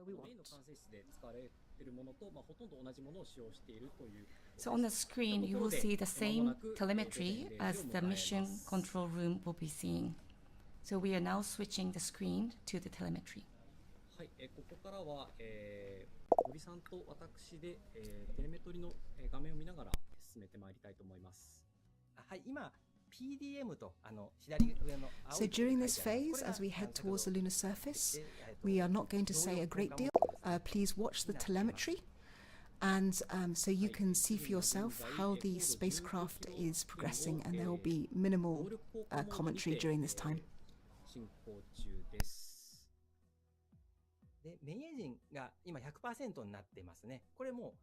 we want. So on the screen, you will see the same telemetry as the mission control room will be seeing. So we are now switching the screen to the telemetry. はい、ここからは、森さんと私で、テレメトリの画面を見ながら進めてまいりたいと思います。はい、今 PDM と左上の So during this phase, as we head towards the lunar surface, we are not going to say a great deal. Please watch the telemetry, and so you can see for yourself how the spacecraft is progressing, and there will be minimal commentary during this time. 進行中です。で、メインエンジンが今 100% になってますね。これも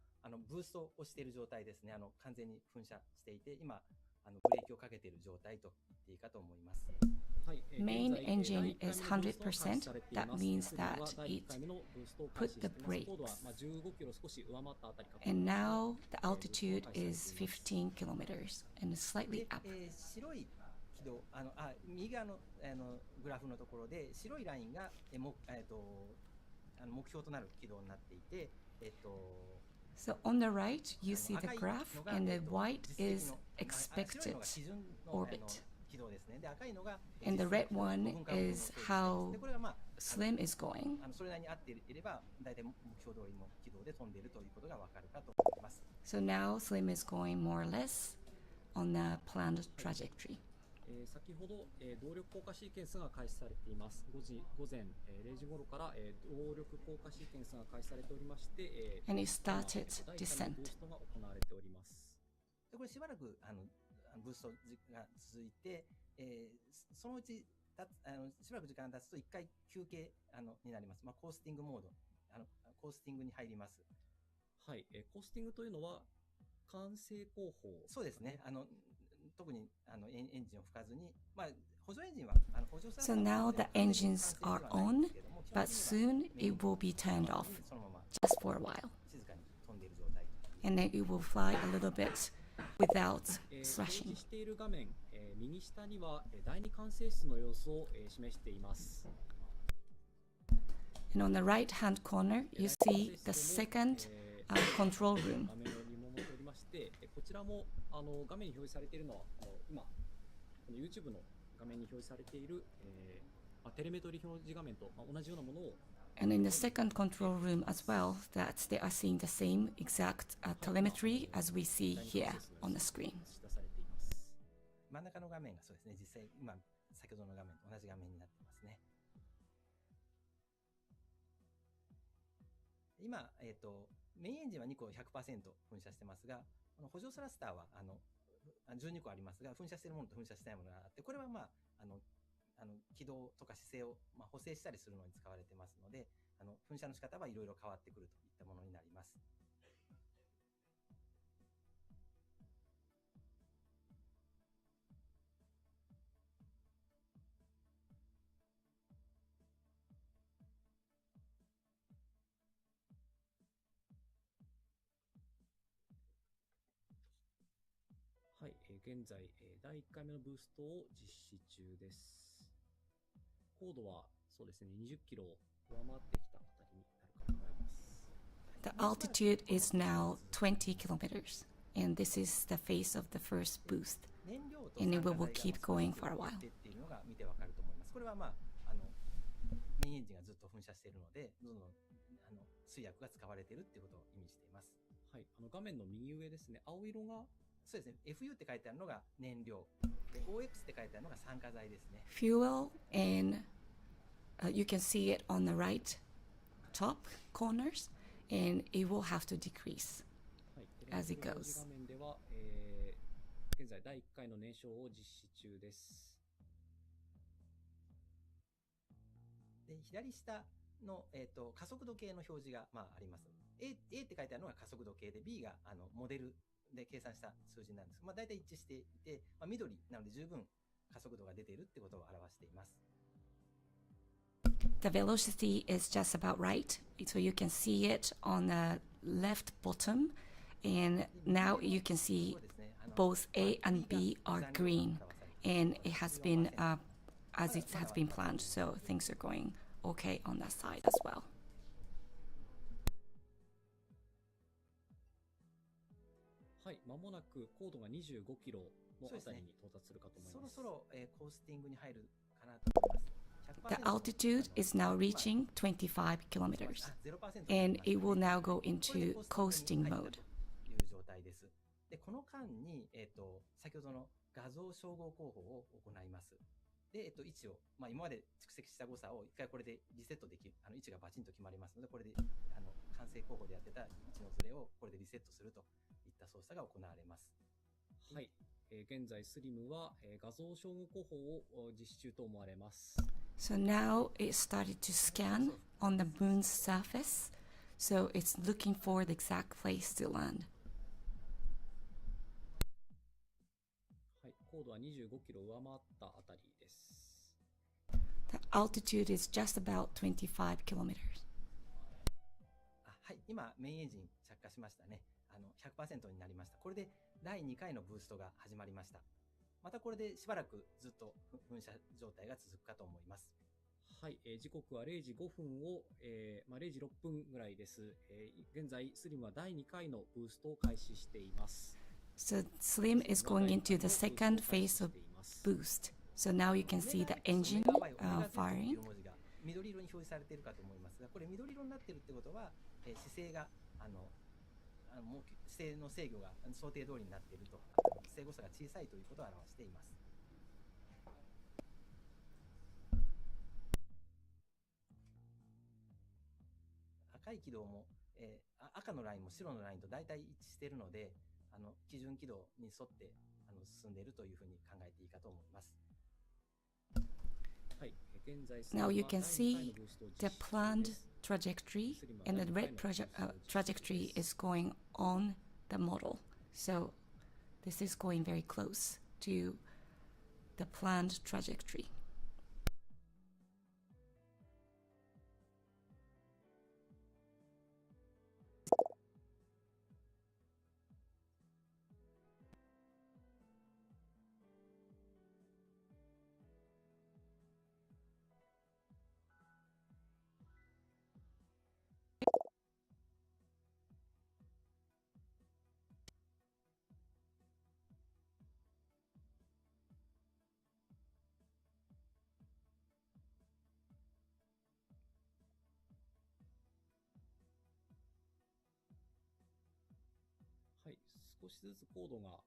ブーストをしている状態ですね。完全に噴射していて、今ブレーキをかけている状態と言っていいかと思います。Main engine is 100%. That means that it put the brakes. And now the altitude is 15 kilometers and slightly up. 白い軌道、右側のグラフのところで白いラインが目標となる軌道になっていて、So on the right, you see the graph, and the white is expected orbit. And the red one is how Slim is going. So now Slim is going more or less on the planned trajectory. 先ほど動力降下シーケンスが開始されています。午前0時頃から動力降下シーケンスが開始されておりまして、And it started descent. ブーストが行われております。これしばらくブーストが続いて、そのうちしばらく時間が経つと1回休憩になります。コースティングモード、コースティングに入ります。はい、コースティングというのは完成工法。そうですね。特にエンジンを吹かずに、補助エンジンはSo now the engines are on, but soon it will be turned off just for a while. And then it will fly a little bit without slashing. している画面、右下には第二管制室の様子を示しています。And on the right-hand corner, you see the second control room. こちらも画面に表示されているのは今YouTube の画面に表示されている、テレメトリ表示画面と同じようなものを And in the second control room as well, that they are seeing the same exact telemetry as we see here on the screen. 真ん中の画面がそうですね、実際今先ほどの画面と同じ画面になってますね。今メインエンジンは2個 100% 噴射してますが、補助スラスターは12個ありますが、噴射しているものと噴射してないものがあって、これは軌道とか姿勢を補正したりするのに使われてますので、噴射の仕方はいろいろ変わってくるといったものになります。はい、現在、第1回目のブーストを実施中です。高度はそうですね、20キロを上回ってきたあたりになるかと思います。The altitude is now 20 kilometers, and this is the phase of the first boost, and it will keep going for a while. これはメインエンジンがずっと噴射しているので、どんどん水薬が使われているっていうことを意味しています。はい、画面の右上ですね、青色がそうですね、FU って書いてあるのが燃料、で OX って書いてあるのが酸化剤ですね。Fuel, and you can see it on the right top corners, and it will have to decrease as it goes. 画面では、現在第1回の燃焼を実施中です。で左下の、加速度計の表示が、あります。A って書いてあるのが加速度計で B がモデルで計算した数字なんです。大体一致していて、緑なので十分加速度が出ているってことを表しています。The velocity is just about right, so you can see it on the left bottom, and now you can see both A and B are green, and it has been as it has been planned, so things are going okay on that side as well. はい、まもなく高度が25キロのあたりに到達するかと思います。そろそろ、コースティングに入るかなと思います。The altitude is now reaching 25 kilometers, and it will now go into coasting mode. という状態です。で、この間に、先ほどの画像照合工法を行います。で、位置を、今まで蓄積した誤差を一回これでリセットできる、位置がバチンと決まりますので、これで、完成工法でやってた位置のズレをこれでリセットするといった操作が行われます。はい。現在、スリムは、画像照合工法を実施中と思われます。So now it started to scan on the moon's surface, so it's looking for the exact place to land. はい、高度は25キロ上回ったあたりです。The altitude is just about 25 kilometers. はい、今、メインエンジン着火しましたね。100% になりました。これで第2回のブーストが始まりました。またこれでしばらくずっと噴射状態が続くかと思います。はい、時刻は0時5分を、0時6分ぐらいです。現在、スリムは第2回のブーストを開始しています。So Slim is going into the second phase of boost. So now you can see the engine firing. 緑色に表示されているかと思いますが、これ緑色になっているってことは、姿勢がもう姿勢の制御が想定通りになっていると、姿勢誤差が小さいということを表しています。赤い軌道も、赤のラインも白のラインと大体一致しているので、基準軌道に沿って進んでいるというふうに考えていいかと思います。Now you can see the planned trajectory, and the red trajectory is going on the model. So this is going very close to the planned trajectory. はい、少しずつ高度が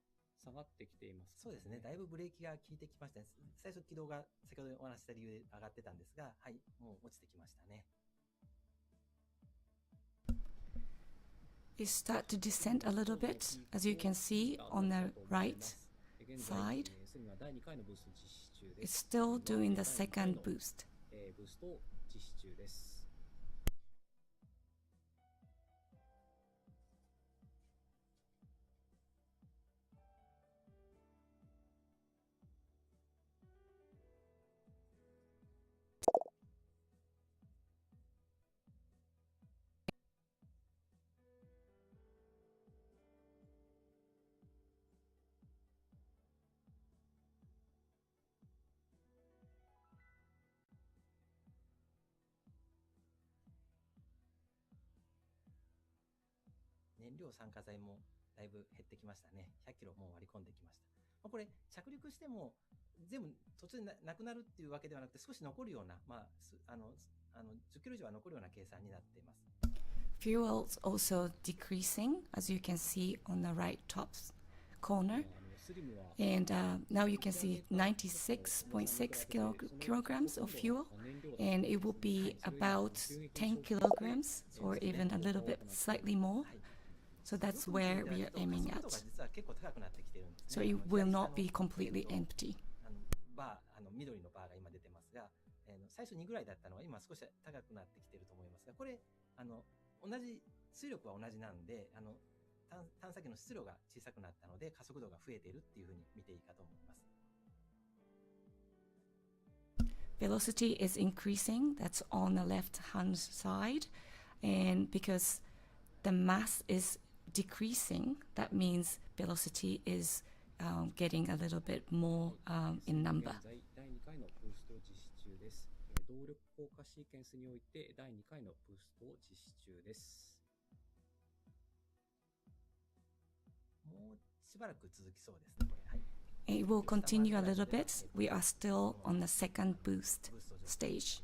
下がってきています、ね。そうですね。だいぶブレーキが効いてきましたね。最初軌道が先ほどお話した理由で上がってたんですが、はい、もう落ちてきましたね。It start to descend a little bit, as you can see on the right side. It's still doing the second boost. ブーストを実施中です。燃料酸化剤もだいぶ減ってきましたね。100キロもう割り込んできました。これ着陸しても全部途中でなくなるっていうわけではなくて、少し残るような、10キロ以上は残るような計算になっています。Fuel's also decreasing, as you can see on the right top corner. And now you can see 96.6 kilograms of fuel, and it will be about 10 kilograms or even a little bit slightly more. So that's where we are aiming at. So it will not be completely empty. 緑のバーが今出てますが、最初2ぐらいだったのが今少し高くなってきていると思いますが、これ同じ水力は同じなんで、探査機の質量が小さくなったので加速度が増えているっていうふうに見ていいかと思います。Velocity is increasing. That's on the left-hand side, and because the mass is decreasing, that means velocity is getting a little bit more in number. 第2回のブーストを実施中です。動力降下シーケンスにおいて第2回のブーストを実施中です。もうしばらく続きそうですね、これ。はい。It will continue a little bit. We are still on the second boost stage.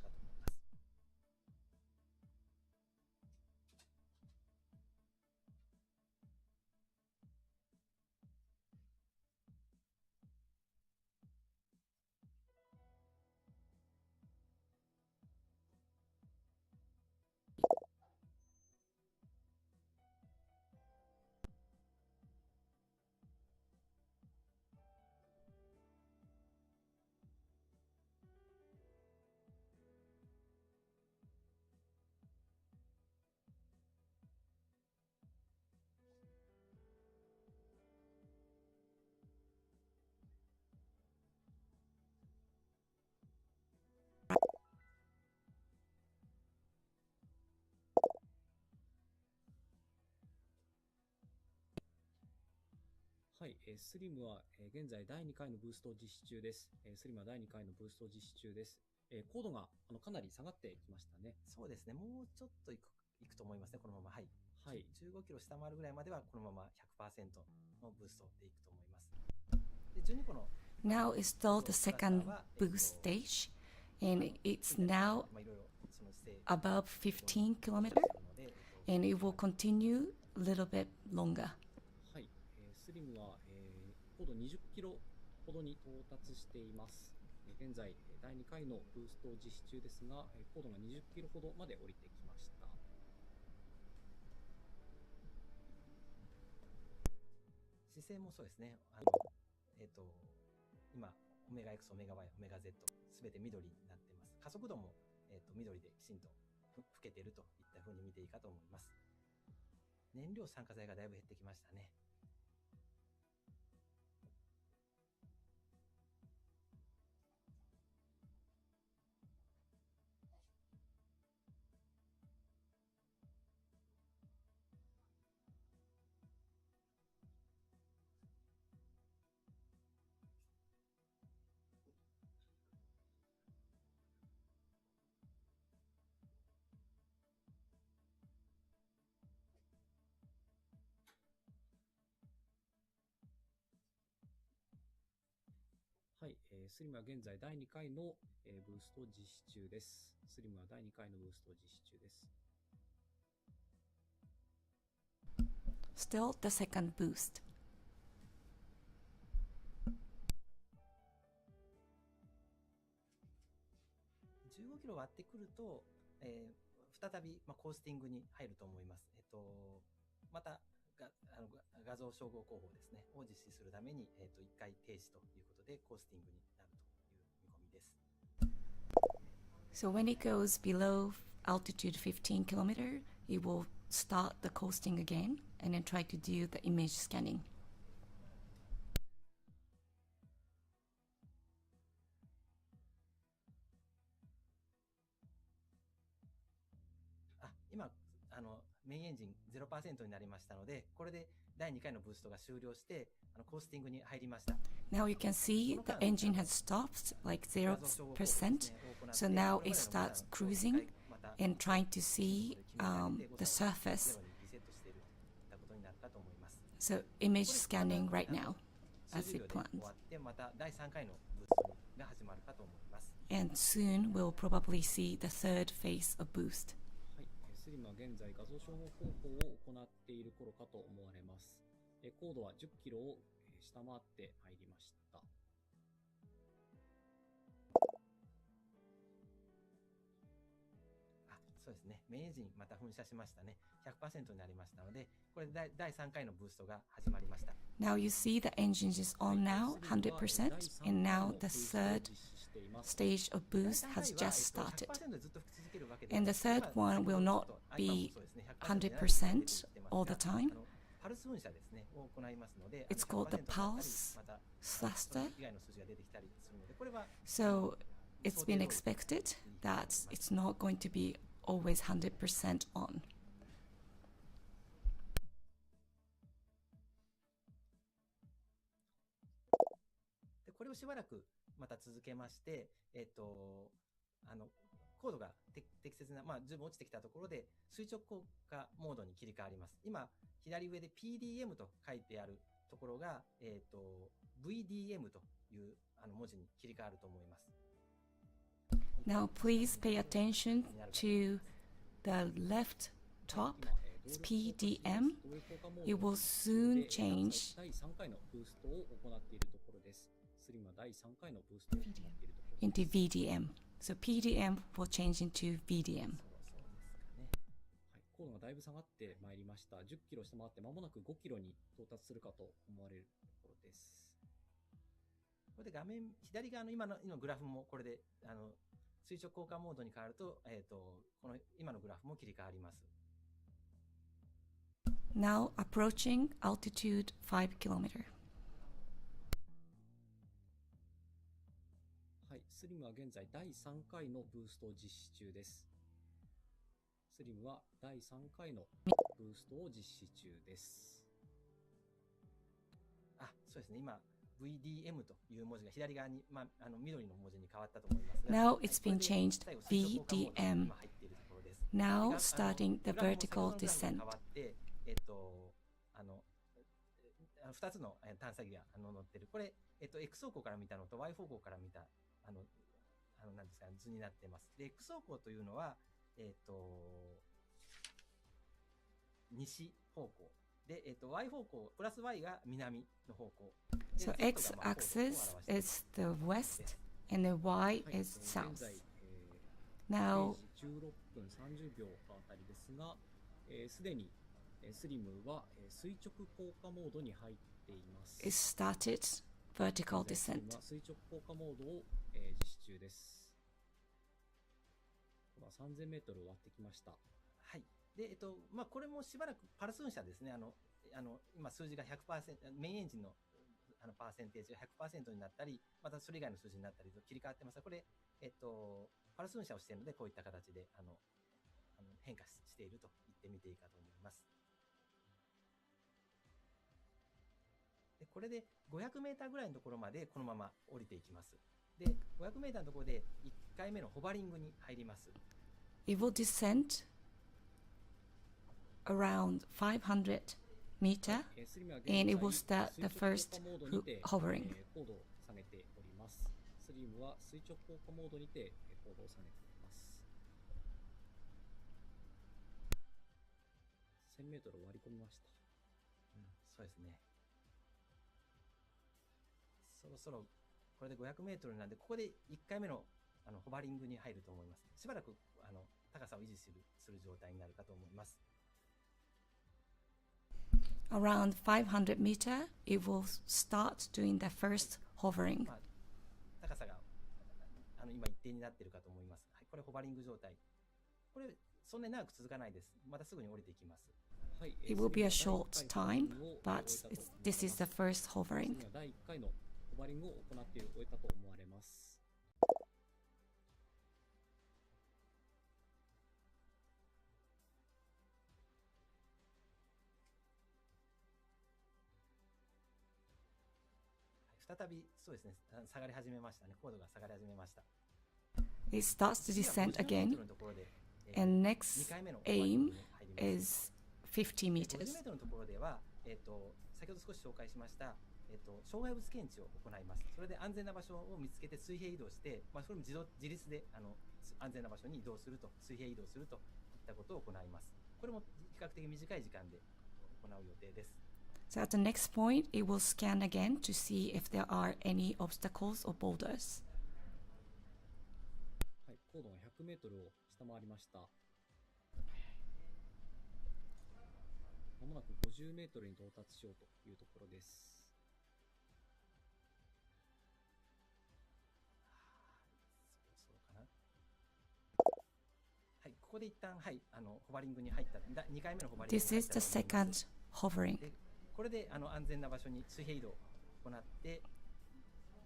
はい、スリムは、現在第2回のブーストを実施中です。スリムは第2回のブーストを実施中です。高度がかなり下がってきましたね。そうですね、もうちょっといくと思いますね、このまま。はい。はい。15キロ下回るぐらいまでは、このまま 100% のブーストでいくと思います。で、12個の Now is still the second boost stage, and it's now above 15 kilometer, and it will continue a little bit longer. はい、スリムは、高度20キロほどに到達しています。現在、第2回のブーストを実施中ですが、高度が20キロほどまで降りてきました。姿勢もそうですね。今、オメガ X、オメガ Y、オメガ Z、すべて緑になっています。加速度も、緑できちんと老けているといったふうに見ていいかと思います。燃料酸化剤がだいぶ減ってきましたね。はい、スリムは現在第2回の、ブーストを実施中です。スリムは第2回のブーストを実施中です。Still the second boost. 15キロ割ってくると、再び、コースティングに入ると思います。また画像照合工法ですね、を実施するために、1回停止ということで、コースティングになるという見込みです。So when it goes below altitude 15 kilometer, it will start the coasting again and then try to do the image scanning. 今、メインエンジン 0% になりましたので、これで第2回のブーストが終了して、コースティングに入りました。Now you can see the engine has stopped like 0%. So now it starts cruising and trying to see the surface. So image scanning right now as it plans. また第3回のブーストが始まるかと思います。And soon we'll probably see the third phase of boost. はい、スリムは現在画像照合方法を行っている頃かと思われます。高度は10キロを下回ってまいりました。そうですね。メインエンジンまた噴射しましたね。100% になりましたので、これで第3回のブーストが始まりました。Now you see the engine is on now, 100%, and now the third stage of boost has just started. And the third one will not be 100% all the time. It's called the pulse thruster. So it's been expected that it's not going to be always 100% on. これをしばらくまた続けまして、高度が適切な、十分落ちてきたところで垂直降下モードに切り替わります。今、左上で PDM と書いてあるところが、VDM という文字に切り替わると思います。Now please pay attention to the left top, it's PDM. It will soon change 第3回のブーストを行っているところです。スリムは第3回のブーストを行っているところです。into VDM. So PDM will change into VDM. 高度がだいぶ下がってまいりました。10キロ下回って間もなく5キロに到達するかと思われるところです。これで画面左側の今のグラフもこれで垂直降下モードに変わると、この今のグラフも切り替わります。Now approaching altitude 5 kilometer. はい、スリムは現在第3回のブーストを実施中です。スリムは第3回のブーストを実施中です。そうですね。今 VDM という文字が左側に、緑の文字に変わったと思いますが。Now it's been changed VDM. Now starting the vertical descent. 2つの探査機が乗っている。これ、X 方向から見たのと Y 方向から見たなんですか、図になっています。で、X 方向というのは、西方向。で、Y 方向、プラス Y が南の方向。So X-axis is the west and the Y is south. Now 16分30秒あたりですが、すでにスリムは垂直降下モードに入っています。it started vertical descent. 垂直降下モードを実施中です。3000メートル割ってきました。はい。で、これもしばらくパルスーン車ですね。今数字が 100%、メインエンジンのパーセンテージが 100% になったり、またそれ以外の数字になったりと切り替わってますが、これ、パルスーン車をしているので、こういった形で、変化していると言ってみていいかと思います。で、これで500メーターぐらいのところまでこのまま降りていきます。で、500メーターのところで1回目のホバリングに入ります。It will descend around 500 meter and it will start the first hovering. 高度を下げております。スリムは垂直降下モードにて高度を下げております。1000メートル割り込みました。そうですね。そろそろこれで500メートルなんで、ここで1回目のホバリングに入ると思います。しばらく高さを維持する状態になるかと思います。Around 500 meter, it will start doing the first hovering. 高さが今一定になっているかと思います。はい、これホバリング状態。これそんなに長く続かないです。またすぐに降りていきます。It will be a short time, but this is the first hovering. 第1回のホバリングを行って終えたと思われます。再びそうですね、下がり始めましたね。高度が下がり始めました。It starts to descend again, and next aim is 50 meters. 50メートルのところでは、先ほど少し紹介しました、障害物検知を行います。それで安全な場所を見つけて水平移動して、それも自立で安全な場所に移動すると、水平移動するといったことを行います。これも比較的短い時間で行う予定です。So at the next point, it will scan again to see if there are any obstacles or boulders. はい、高度が100メートルを下回りました。まもなく50メートルに到達しようというところです。そうかな。はい、ここで一旦、はい、ホバリングに入った、2回目のホバリングに入った。 This is the second hovering. これで安全な場所に水平移動を行って、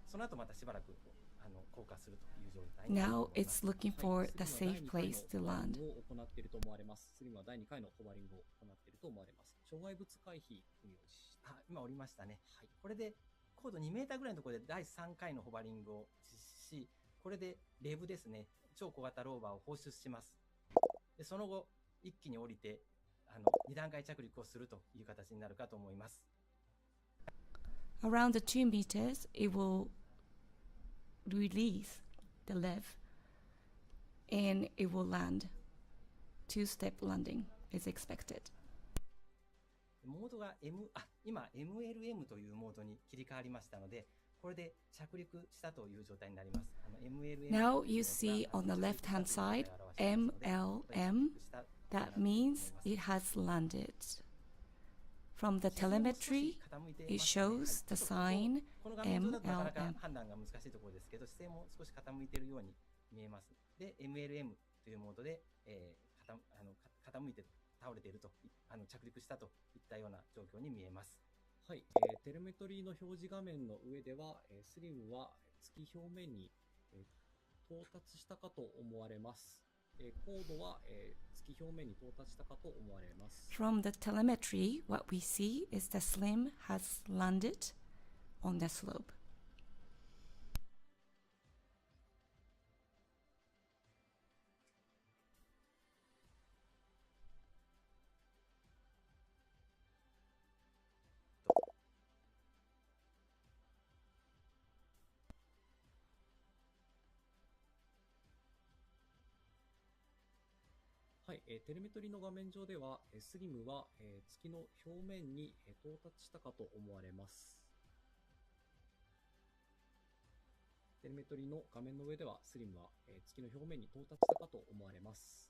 その後またしばらく降下するという状態になります。 Now it's looking for the safe place to land. を行っていると思われます。スリムは第2回のホバリングを行っていると思われます。障害物回避運用を実施して、今降りましたね。はい、これで高度2メーターぐらいのところで第3回のホバリングを実施し、これでレブですね、超小型ローバーを放出します。で、その後一気に降りて2段階着陸をするという形になるかと思います。Around the 2 meters, it will release the lev and it will land. 2-step landing is expected. モードが今 MLM というモードに切り替わりましたので、これで着陸したという状態になります。MLM Now you see on the left hand side MLM. That means it has landed. From the telemetry, it shows the sign この画面上だとなかなか MLM. 判断が難しいところですけど、姿勢も少し傾いているように見えます。で、MLM というモードで、傾いて倒れていると、着陸したといったような状況に見えます。はい、テレメトリーの表示画面の上では、スリムは月表面に、到達したかと思われます。高度は、月表面に到達したかと思われます。From the telemetry, what we see is the SLIM has landed on the slope. はい、テレメトリの画面上では、スリムは、月の表面に、到達したかと思われます。テレメトリの画面の上では、スリムは、月の表面に到達したかと思われます。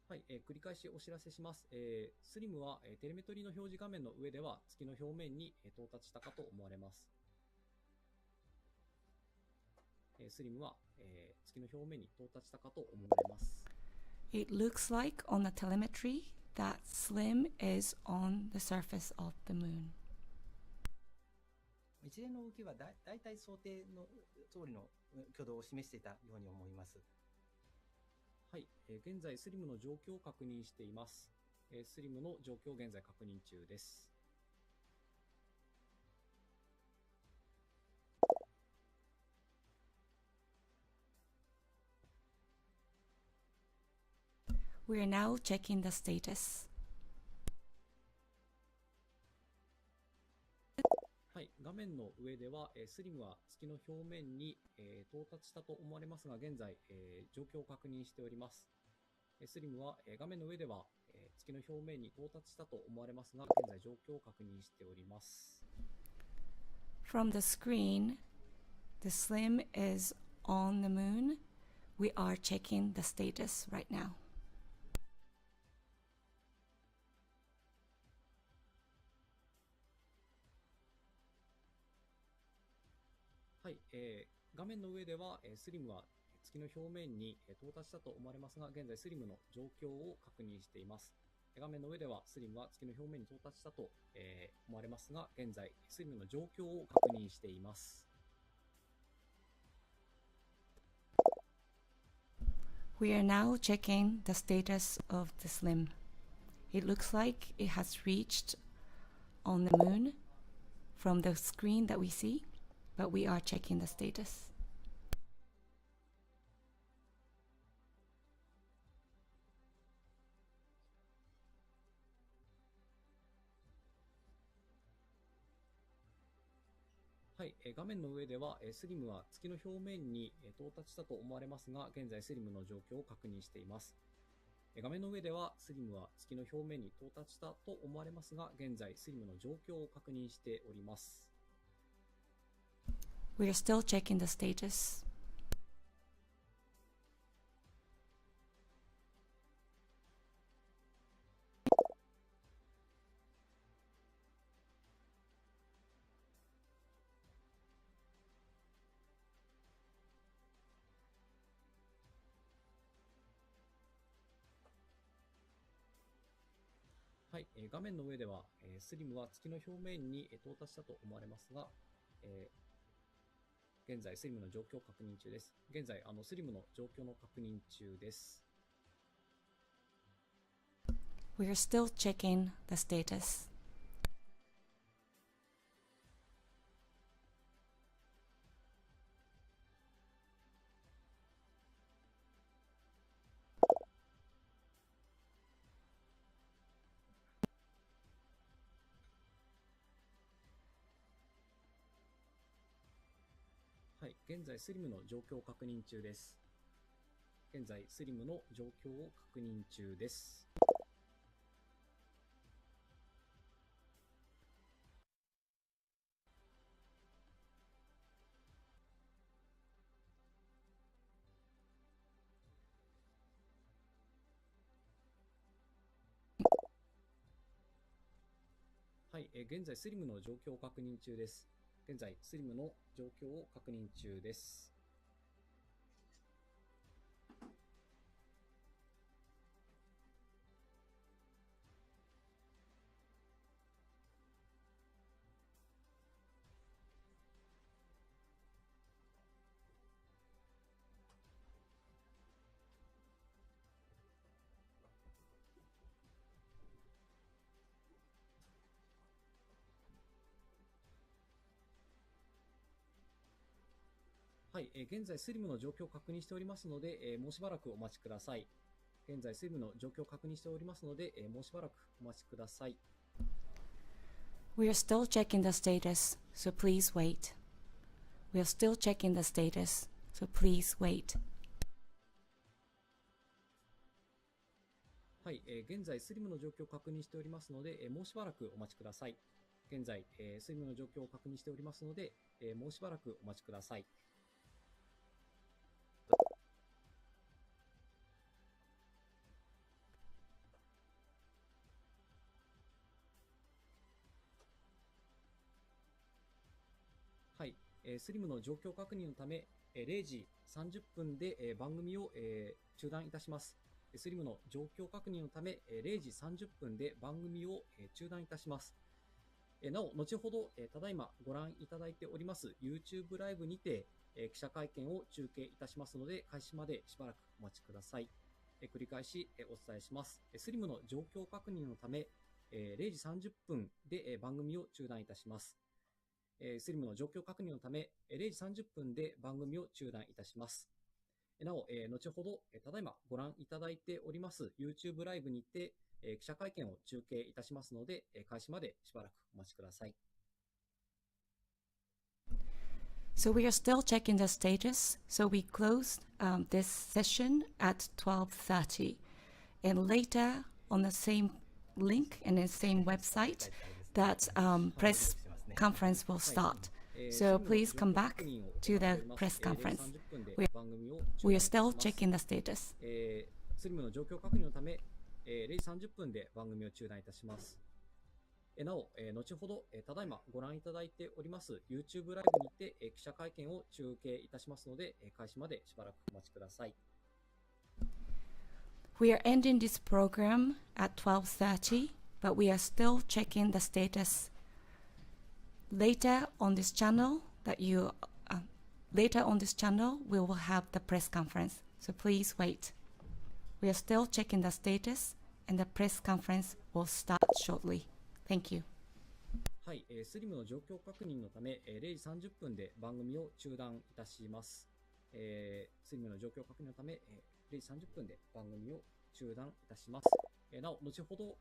はい、繰り返しお知らせします。スリムは、テレメトリの表示画面の上では月の表面に、到達したかと思われます。スリムは、月の表面に到達したかと思われます。It looks like on the telemetry that SLIM is on the surface of the moon. 一連の動きはだいたい想定の通りの挙動を示していたように思います。はい、現在スリムの状況を確認しています。スリムの状況を現在確認中です。We are now checking the status. はい、画面の上では、スリムは月の表面に、到達したと思われますが、現在、状況を確認しております。スリムは、画面の上では、月の表面に到達したと思われますが、現在状況を確認しております。From the screen, the SLIM is on the moon. We are checking the status right now. はい、画面の上では、スリムは月の表面に到達したと思われますが、現在スリムの状況を確認しています。画面の上ではスリムは月の表面に到達したと、思われますが、現在スリムの状況を確認しています。We are now checking the status of the SLIM. It looks like it has reached on the moon from the screen that we see, but we are checking the status. はい、画面の上では、スリムは月の表面に到達したと思われますが、現在スリムの状況を確認しています。画面の上ではスリムは月の表面に到達したと思われますが、現在スリムの状況を確認しております。We are still checking the status. はい、画面の上では、スリムは月の表面に到達したと思われますが、現在スリムの状況を確認中です。現在スリムの状況の確認中です。We are still checking the status. はい、現在スリムの状況を確認中です。現在スリムの状況を確認中です。はい、現在スリムの状況を確認中です。現在スリムの状況を確認中です。はい、現在スリムの状況を確認しておりますので、もうしばらくお待ちください。現在スリムの状況を確認しておりますので、もうしばらくお待ちください。We are still checking the status, so please wait. We are still checking the status, so please wait. はい、現在スリムの状況を確認しておりますので、もうしばらくお待ちください。現在、スリムの状況を確認しておりますので、もうしばらくお待ちください。はい、スリムの状況確認のため、0時30分で番組を中断いたします。スリムの状況確認のため、0時30分で番組を中断いたします。なお、後ほど、ただいまご覧いただいております YouTube ライブにて、記者会見を中継いたしますので、開始までしばらくお待ちください。繰り返しお伝えします。スリムの状況確認のため、0時30分で番組を中断いたします。スリムの状況確認のため、0時30分で番組を中断いたします。なお、後ほど、ただいまご覧いただいております YouTube ライブにて、記者会見を中継いたしますので、開始までしばらくお待ちください。So we are still checking the status. So we closed this session at 12:30, and later on the same link and the same website, that press conference will start. So please come back to the press conference. We are still checking the status. スリムの状況確認のため、0時30分で番組を中断いたします。なお、後ほど、ただいまご覧いただいております YouTube ライブにて、記者会見を中継いたしますので、開始までしばらくお待ちください。We are ending this program at 12:30, but we are still checking the status. Later on this channel, we will have the press conference. So please wait. We are still checking the status, and the press conference will start shortly. Thank you. はい、スリムの状況確認のため、0時30分で番組を中断いたします。スリムの状況確認のため、0時30分で番組を中断いたします。なお、後ほど、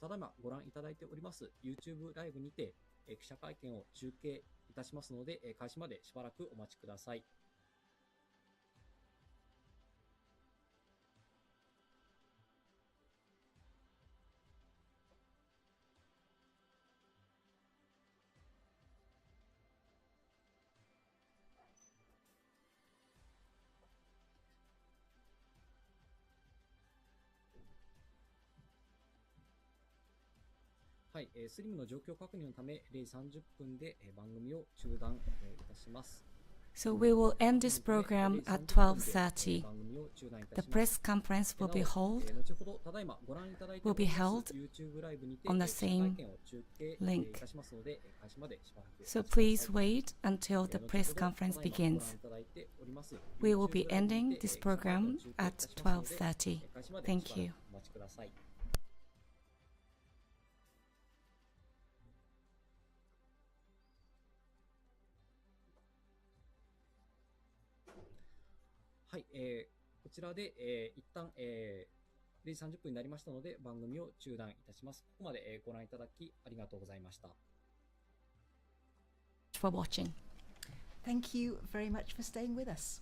ただいまご覧いただいております YouTube ライブにて、記者会見を中継いたしますので、開始までしばらくお待ちください。はい、スリムの状況確認のため、0時30分で番組を中断いたします。So we will end this program at 12:30. The press conference will be held on the same link. So please wait until the press conference begins. We will be ending this program at 12:30. Thank you. はい、こちらで、一旦、0時30分になりましたので、番組を中断いたします。ここまで、ご覧いただきありがとうございました。For watching. Thank you very much for staying with us.